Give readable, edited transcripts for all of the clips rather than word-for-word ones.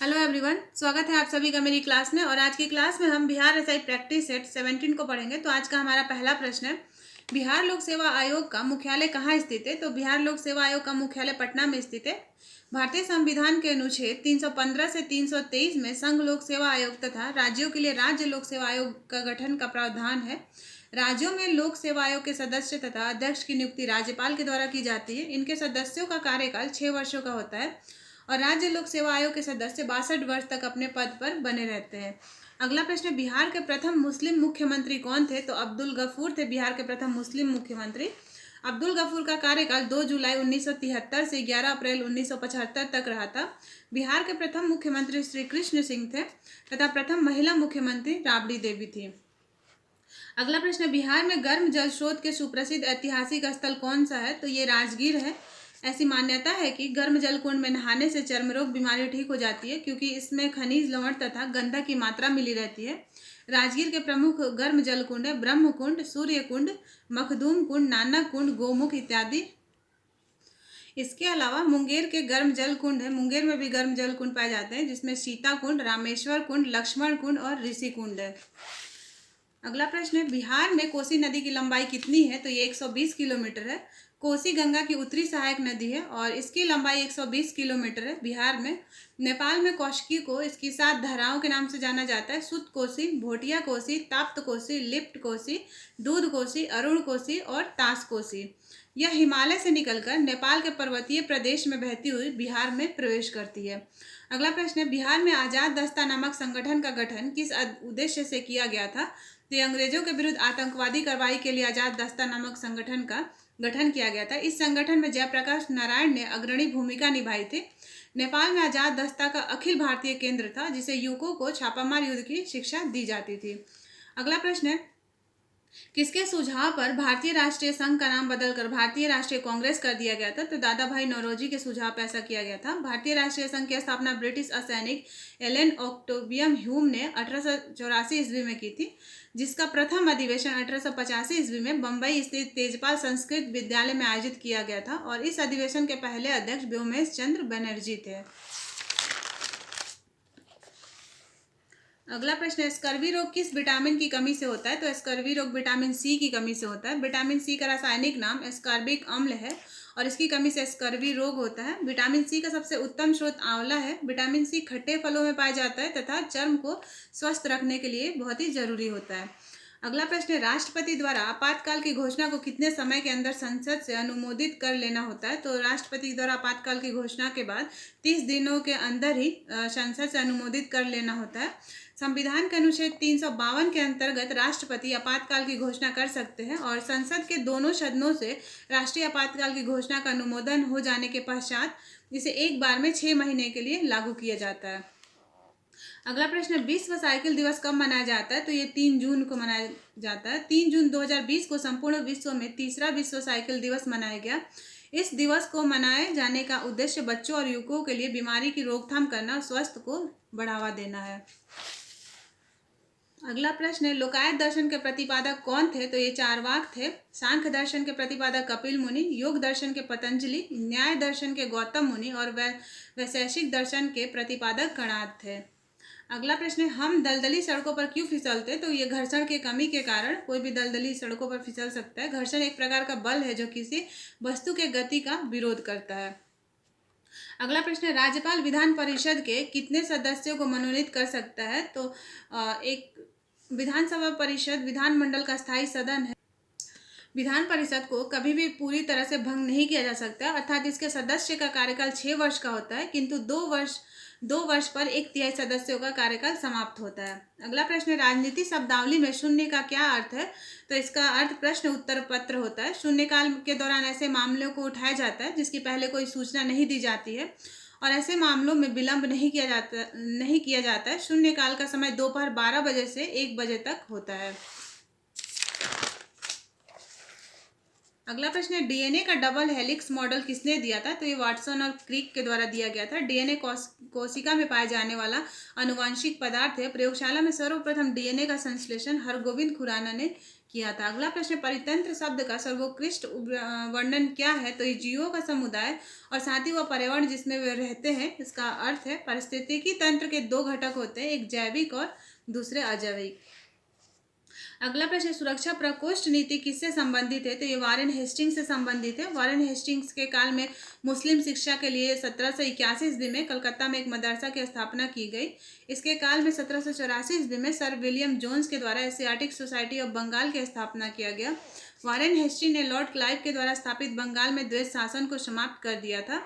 Hello everyone, स्वागत है आप सभी का मेरी क्लास में। और आज की क्लास में हम बिहार एसआई प्रैक्टिस सेट 17 को पढ़ेंगे। तो आज का हमारा पहला प्रश्न है, बिहार लोक सेवा आयोग का मुख्यालय कहाँ स्थित है? तो बिहार लोक सेवा आयोग का मुख्यालय पटना में स्थित है। भारतीय संविधान के अनुच्छेद 315 से 323 में संघ लोक सेवा आयोग तथा राज्यों के लिए राज्य लोक सेवा आयोग का गठन का प्रावधान है। राज्यों में लोक सेवा आयोग के सदस्य तथा अध्यक्ष की नियुक्ति राज्यपाल के द्वारा की जाती है। इनके सदस्यों का कार्यकाल 6 वर्षों का होता है और राज्य लोक सेवा आयोग के सदस्य 62 वर्ष तक अपने पद पर बने रहते हैं। अगला प्रश्न, बिहार के प्रथम मुस्लिम मुख्यमंत्री कौन थे? तो अब्दुल गफूर थे बिहार के प्रथम मुस्लिम मुख्यमंत्री। अब्दुल गफूर का कार्यकाल 2 जुलाई 1973 से 11 अप्रैल 1975 तक रहा था। बिहार के प्रथम मुख्यमंत्री श्री कृष्ण सिंह थे तथा प्रथम महिला मुख्यमंत्री राबड़ी देवी थी। अगला प्रश्न, बिहार में गर्म जल स्रोत के सुप्रसिद्ध ऐतिहासिक स्थल कौन सा है? तो ये राजगीर है। ऐसी मान्यता है कि गर्म जल कुंड में नहाने से चर्म रोग बीमारी ठीक हो जाती है, क्योंकि इसमें खनिज लवण तथा गंधक की मात्रा मिली रहती है। राजगीर के प्रमुख गर्म जल कुंड है ब्रह्म कुंड, सूर्य कुंड, मखदूम कुंड, नानक कुंड, गोमुख इत्यादि। इसके अलावा मुंगेर के गर्म जल कुंड है। मुंगेर में भी गर्म जल कुंड पाए जाते हैं, जिसमें सीता कुंड, रामेश्वर कुंड, लक्ष्मण कुंड और ऋषि कुंड है। अगला प्रश्न है, बिहार में कोसी नदी की लंबाई कितनी है? तो ये 120 किलोमीटर है। कोसी गंगा की उत्तरी सहायक नदी है और इसकी लंबाई 120 किलोमीटर है। बिहार में नेपाल में कौशिकी को इसकी 7 धाराओं के नाम से जाना जाता है: सुत कोसी, भोटिया कोसी, ताप्त कोसी, लिप्त कोसी, दूध कोसी, अरुण कोसी और तास कोसी। यह हिमालय से निकलकर नेपाल के पर्वतीय प्रदेश में बहती हुई बिहार में प्रवेश करती है। अगला प्रश्न है, बिहार में आजाद दस्ता नामक संगठन का गठन किस उद्देश्य से किया गया था? तो अंग्रेजों के विरुद्ध आतंकवादी कार्रवाई के लिए आजाद दस्ता नामक संगठन का गठन किया गया था। इस संगठन में जयप्रकाश नारायण ने अग्रणी भूमिका निभाई थी। नेपाल में आजाद दस्ता का अखिल भारतीय केंद्र था, जिसे युवकों को छापामार युद्ध की शिक्षा दी जाती थी। अगला प्रश्न है, किसके सुझाव पर भारतीय राष्ट्रीय संघ का नाम बदलकर भारतीय राष्ट्रीय कांग्रेस कर दिया गया था? तो दादा भाई नौरोजी के सुझाव पर ऐसा किया गया था। भारतीय राष्ट्रीय संघ की स्थापना ब्रिटिश असैनिक एलन ऑक्टेवियम ह्यूम ने 1884 ईस्वी में की थी, जिसका प्रथम अधिवेशन 1885 ईस्वी में बम्बई स्थित तेजपाल संस्कृत विद्यालय में आयोजित किया गया था और इस अधिवेशन के पहले अध्यक्ष व्योमेश चंद्र बनर्जी थे। अगला प्रश्न है, स्कर्वी रोग किस विटामिन की कमी से होता है? तो स्कर्वी रोग विटामिन सी की कमी से होता है। विटामिन सी का रासायनिक नाम एस्कॉर्बिक अम्ल है और इसकी कमी से स्कर्वी रोग होता है। विटामिन सी का सबसे उत्तम स्रोत आंवला है। विटामिन सी खट्टे फलों में पाया जाता है तथा चर्म को स्वस्थ रखने के लिए बहुत ही जरूरी होता है। अगला प्रश्न है, राष्ट्रपति द्वारा आपातकाल की घोषणा को कितने समय के अंदर संसद से अनुमोदित कर लेना होता है? तो राष्ट्रपति द्वारा आपातकाल की घोषणा के बाद 30 दिनों के अंदर ही संसद से अनुमोदित कर लेना होता है। संविधान के अनुच्छेद 352 के अंतर्गत राष्ट्रपति आपातकाल की घोषणा कर सकते हैं और संसद के दोनों सदनों से राष्ट्रीय आपातकाल की घोषणा का अनुमोदन हो जाने के पश्चात इसे एक बार में 6 महीने के लिए लागू किया जाता है। अगला प्रश्न, विश्व साइकिल दिवस कब मनाया जाता है? तो ये 3 जून को मनाया जाता है। 3 जून 2020 को संपूर्ण विश्व में तीसरा विश्व साइकिल दिवस मनाया गया। इस दिवस को मनाए जाने का उद्देश्य बच्चों और युवकों के लिए बीमारी की रोकथाम करना और स्वास्थ्य को बढ़ावा देना है। अगला प्रश्न है, लोकायत दर्शन के प्रतिपादक कौन थे? तो ये चारवाक थे। सांख्य दर्शन के प्रतिपादक कपिल मुनि, योग दर्शन के पतंजलि, न्याय दर्शन के गौतम मुनि और वैशेषिक दर्शन के प्रतिपादक कणाद थे। अगला प्रश्न है, हम दलदली सड़कों पर क्यों फिसलते? तो ये घर्षण की कमी के कारण कोई भी दलदली सड़कों पर फिसल सकता है। घर्षण एक प्रकार का बल है जो किसी वस्तु के गति का विरोध करता है। अगला प्रश्न है, राज्यपाल विधान परिषद के कितने सदस्यों को मनोनीत कर सकता है? तो एक विधानसभा परिषद विधानमंडल का स्थायी सदन है। विधान परिषद को कभी भी पूरी तरह से भंग नहीं किया जा सकता, अर्थात इसके सदस्य का कार्यकाल 6 वर्ष का होता है, किंतु 2 वर्ष पर 1/3 सदस्यों का कार्यकाल समाप्त होता है। अगला प्रश्न, राजनीति शब्दावली में शून्य का क्या अर्थ है? तो इसका अर्थ प्रश्न उत्तर पत्र होता है। शून्यकाल के दौरान ऐसे मामलों को उठाया जाता है जिसकी पहले कोई सूचना नहीं दी जाती है और ऐसे मामलों में विलंब नहीं किया जाता है। शून्यकाल का समय दोपहर 12 बजे से 1 बजे तक होता है। अगला प्रश्न है, डीएनए का डबल हेलिक्स मॉडल किसने दिया था? तो ये वाटसन और क्रिक के द्वारा दिया गया था। डीएनए कोशिका में पाए जाने वाला अनुवांशिक पदार्थ है। प्रयोगशाला में सर्वप्रथम डीएनए का संश्लेषण हरगोविंद खुराना ने किया था। अगला प्रश्न, परितंत्र शब्द का सर्वोत्कृष्ट वर्णन क्या है? तो ये जीवों का समुदाय और साथ ही वह पर्यावरण जिसमें वे रहते हैं, इसका अर्थ है। पारिस्थितिकी तंत्र के दो घटक होते हैं, एक जैविक और दूसरे अजैविक। अगला प्रश्न, सुरक्षा प्रकोष्ठ नीति किससे संबंधित है? तो ये वारेन हेस्टिंग्स से संबंधित है। वारेन हेस्टिंग्स के काल में मुस्लिम शिक्षा के लिए 1781 ईस्वी में कलकत्ता में एक मदरसा की स्थापना की गई। इसके काल में 1784 ईस्वी में सर विलियम जोन्स के द्वारा एशियाटिक सोसाइटी ऑफ बंगाल की स्थापना किया गया। वारेन हेस्टिंग ने लॉर्ड क्लाइव के द्वारा स्थापित बंगाल में द्वैध शासन को समाप्त कर दिया था।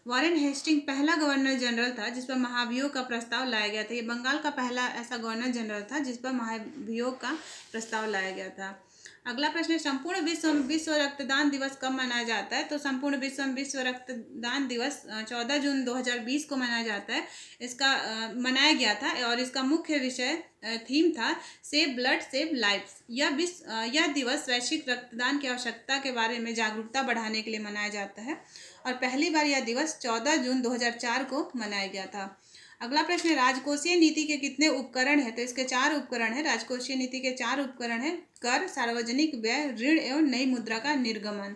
वारेन हेस्टिंग पहला गवर्नर जनरल था जिस पर महाभियोग का प्रस्ताव लाया गया था। ये बंगाल का पहला ऐसा गवर्नर जनरल था जिस पर महाभियोग का प्रस्ताव लाया गया था। अगला प्रश्न, संपूर्ण विश्व रक्तदान दिवस कब मनाया जाता है? तो संपूर्ण विश्व रक्तदान दिवस 14 जून 2020 को मनाया जाता है। इसका मनाया गया था और इसका मुख्य विषय थीम था सेव ब्लड सेव लाइफ्स। यह दिवस वैश्विक रक्तदान की आवश्यकता के बारे में जागरूकता बढ़ाने के लिए मनाया जाता है और पहली बार यह दिवस 14 जून 2004 को मनाया गया था। अगला प्रश्न, राजकोषीय नीति के कितने उपकरण हैं? तो इसके 4 उपकरण हैं। राजकोषीय नीति के 4 उपकरण हैं, कर, सार्वजनिक व्यय, ऋण एवं नई मुद्रा का निर्गमन।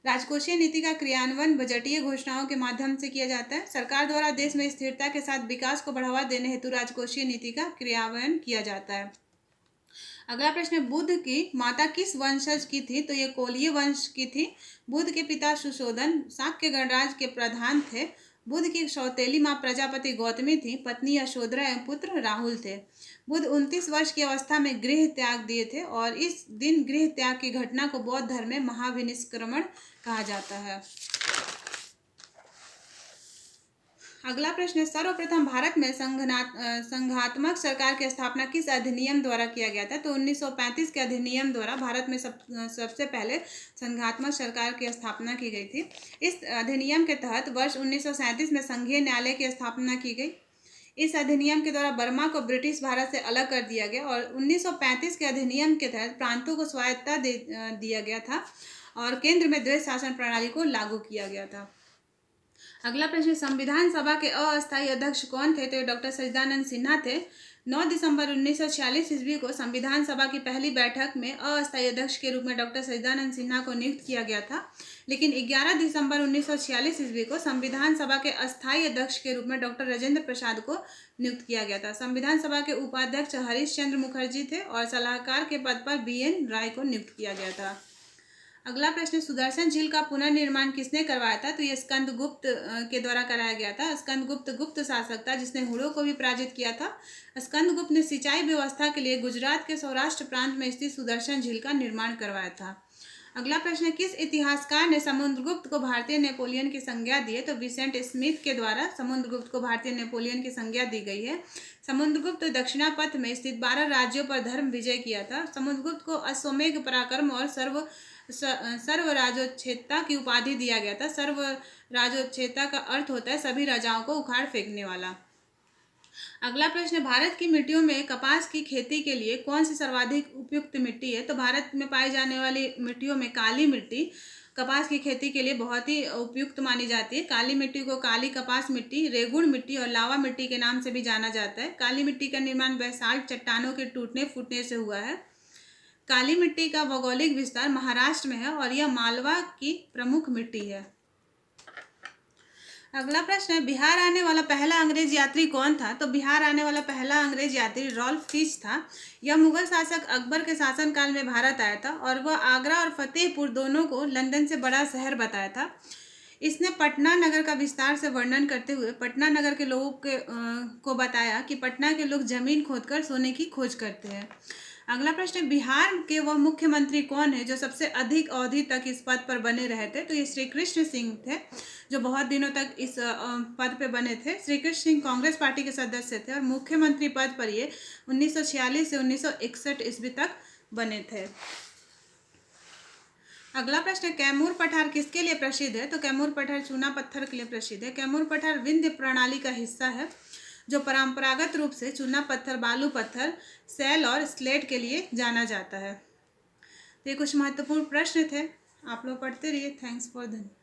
राजकोषीय नीति का क्रियान्वयन बजटीय घोषणाओं के माध्यम से किया जाता है। सरकार द्वारा देश में स्थिरता के साथ विकास को बढ़ावा देने हेतु राजकोषीय नीति का क्रियान्वयन किया जाता है। अगला प्रश्न, बुद्ध की माता किस वंशज की थी? तो ये कोलीय वंश की थी। बुद्ध के पिता सुशोधन शाक्य गणराज्य के प्रधान थे। बुद्ध की सौतेली माँ प्रजापति गौतमी थी। पत्नी यशोधरा एवं पुत्र राहुल थे। बुद्ध 29 वर्ष की अवस्था में गृह त्याग दिए थे और इस दिन गृह त्याग की घटना को बौद्ध धर्म में महाविनिष्क्रमण कहा जाता है। अगला प्रश्न, सर्वप्रथम भारत में संघात्मक सरकार की स्थापना किस अधिनियम द्वारा किया गया था? तो 1935 के अधिनियम द्वारा भारत में सबसे पहले संघात्मक सरकार की स्थापना की गई थी। इस अधिनियम के तहत वर्ष 1937 में संघीय न्यायालय की स्थापना की गई। इस अधिनियम के द्वारा बर्मा को ब्रिटिश भारत से अलग कर दिया गया और 1935 के अधिनियम के तहत प्रांतों को स्वायत्तता दिया गया था और केंद्र में द्वैध शासन प्रणाली को लागू किया गया था। अगला प्रश्न, संविधान सभा के अस्थायी अध्यक्ष कौन थे? तो डॉक्टर सच्चिदानंद सिन्हा थे। 9 दिसंबर 1946 ईस्वी को संविधान सभा की पहली बैठक में अस्थायी अध्यक्ष के रूप में डॉक्टर सच्चिदानंद सिन्हा को नियुक्त किया गया था, लेकिन 11 दिसंबर 1946 ईस्वी को संविधान सभा के अस्थायी अध्यक्ष के रूप में डॉक्टर राजेंद्र प्रसाद को नियुक्त किया गया था। संविधान सभा के उपाध्यक्ष हरीश चंद्र मुखर्जी थे और सलाहकार के पद पर BN राय को नियुक्त किया गया था। अगला प्रश्न, सुदर्शन झील का पुनर्निर्माण किसने करवाया था? तो ये स्कंदगुप्त के द्वारा कराया गया था। स्कंदगुप्त गुप्त शासक था जिसने हुड़ों को भी पराजित किया था। स्कंदगुप्त ने सिंचाई व्यवस्था के लिए गुजरात के सौराष्ट्र प्रांत में स्थित सुदर्शन झील का निर्माण करवाया था। अगला प्रश्न, किस इतिहासकार ने समुद्रगुप्त को भारतीय नेपोलियन की संज्ञा दी है? तो विसेंट स्मिथ के द्वारा समुद्रगुप्त को भारतीय नेपोलियन की संज्ञा दी गई है। समुद्रगुप्त दक्षिणापथ में स्थित 12 राज्यों पर धर्म विजय किया था। समुद्रगुप्त को अश्वमेध पराक्रम और सर्वराजोच्छेदता की उपाधि दिया गया था। सर्वराजोच्छेदता का अर्थ होता है सभी राजाओं को उखाड़ फेंकने वाला। अगला प्रश्न, भारत की मिट्टियों में कपास की खेती के लिए कौन सी सर्वाधिक उपयुक्त मिट्टी है? तो भारत में पाई जाने वाली मिट्टियों में काली मिट्टी कपास की खेती के लिए बहुत ही उपयुक्त मानी जाती है। काली मिट्टी को काली कपास मिट्टी, रेगुड़ मिट्टी और लावा मिट्टी के नाम से भी जाना जाता है। काली मिट्टी का निर्माण बेसाल्ट चट्टानों के टूटने फूटने से हुआ है। काली मिट्टी का भौगोलिक विस्तार महाराष्ट्र में है और यह मालवा की प्रमुख मिट्टी है। अगला प्रश्न है, बिहार आने वाला पहला अंग्रेज यात्री कौन था? तो बिहार आने वाला पहला अंग्रेज यात्री रॉल्फ फिश था। यह मुगल शासक अकबर के शासनकाल में भारत आया था और वह आगरा और फतेहपुर दोनों को लंदन से बड़ा शहर बताया था। इसने पटना नगर का विस्तार से वर्णन करते हुए पटना नगर के लोगों को बताया कि पटना के लोग जमीन खोदकर सोने की खोज करते हैं। अगला प्रश्न, बिहार के वह मुख्यमंत्री कौन है जो सबसे अधिक अवधि तक इस पद पर बने रहे थे? तो ये श्री कृष्ण सिंह थे जो बहुत दिनों तक इस पद पे बने थे। श्री कृष्ण सिंह कांग्रेस पार्टी के सदस्य थे और मुख्यमंत्री पद पर ये 1946 से 1961 ईस्वी तक बने थे। अगला प्रश्न, कैमूर पठार किसके लिए प्रसिद्ध है? तो कैमूर पठार चूना पत्थर के लिए प्रसिद्ध है। कैमूर पठार विंध्य प्रणाली का हिस्सा है जो परंपरागत रूप से चूना पत्थर, बालू पत्थर, सैल और स्लेट के लिए जाना जाता है। तो ये कुछ महत्वपूर्ण प्रश्न थे, आप लोग पढ़ते रहिए। थैंक्स फॉर धन्यवाद।